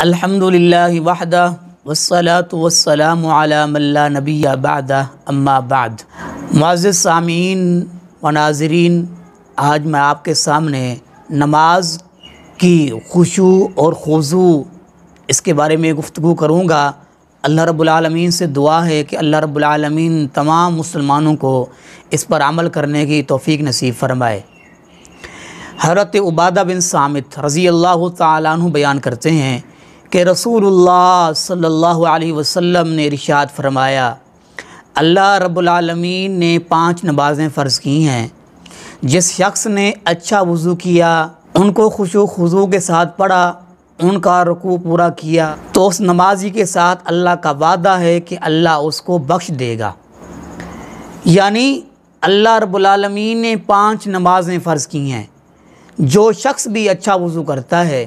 الحمدللہ وحدہ والصلاة والسلام علی من لا نبی بعدہ اما بعد۔ معزز سامعین و ناظرین، آج میں آپ کے سامنے نماز کی خشوع اور خضوع اس کے بارے میں گفتگو کروں گا۔ اللہ رب العالمین سے دعا ہے کہ اللہ رب العالمین تمام مسلمانوں کو اس پر عمل کرنے کی توفیق نصیب فرمائے۔ حضرت عبادہ بن صامت رضی اللہ تعالیٰ عنہ بیان کرتے ہیں کہ رسول اللہ صلی اللہ علیہ وسلم نے ارشاد فرمایا، اللہ رب العالمین نے 5 نمازیں فرض کی ہیں۔ جس شخص نے اچھا وضو کیا، ان کو خشوع خضوع کے ساتھ پڑھا، ان کا رکوع پورا کیا، تو اس نمازی کے ساتھ اللہ کا وعدہ ہے کہ اللہ اس کو بخش دے گا۔ یعنی اللہ رب العالمین نے 5 نمازیں فرض کی ہیں۔ جو شخص بھی اچھا وضو کرتا ہے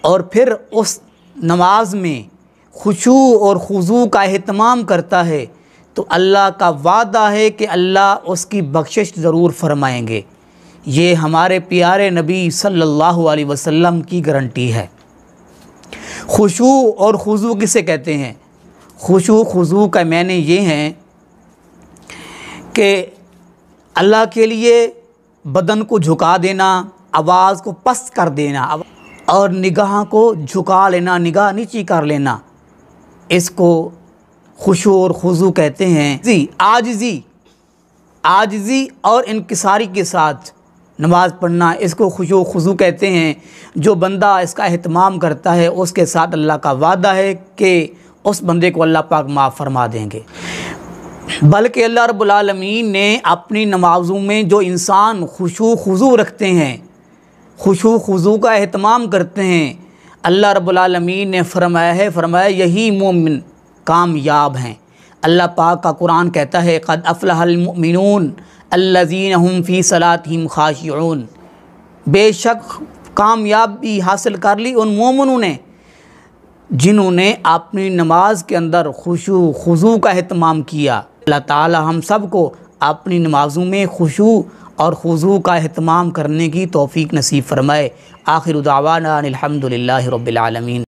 اور پھر اس نماز میں خشوع اور خضوع کا اہتمام کرتا ہے تو اللہ کا وعدہ ہے کہ اللہ اس کی بخشش ضرور فرمائیں گے۔ یہ ہمارے پیارے نبی صلی اللہ علیہ وسلم کی گارنٹی ہے۔ خشوع اور خضوع کسے کہتے ہیں؟ خشوع خضوع کا معنی یہ ہے کہ اللہ کے لیے بدن کو جھکا دینا، آواز کو پست کر دینا اور نگاہ کو جھکا لینا، نگاہ نیچی کر لینا، اس کو خشوع اور خضوع کہتے ہیں۔ عاجزی اور انکساری کے ساتھ نماز پڑھنا، اس کو خشوع و خضوع کہتے ہیں۔ جو بندہ اس کا اہتمام کرتا ہے اس کے ساتھ اللہ کا وعدہ ہے کہ اس بندے کو اللہ پاک معاف فرما دیں گے۔ بلکہ اللہ رب العالمین نے اپنی نمازوں میں جو انسان خشوع و خضوع رکھتے ہیں، خشوع و خضوع کا اہتمام کرتے ہیں، اللہ رب العالمین نے فرمایا یہی مومن کامیاب ہیں۔ اللہ پاک کا قرآن کہتا ہے قد افلح المؤمنون الذین هم فی صلاتہم خاشعون، بے شک کامیابی حاصل کر لی ان مومنوں نے جنہوں نے اپنی نماز کے اندر خشوع و خضوع کا اہتمام کیا۔ اللہ تعالی ہم سب کو اپنی نمازوں میں خشوع اور خضوع کا اہتمام کرنے کی توفیق نصیب فرمائے۔ آخر دعوانا الحمدللہ رب العالمین۔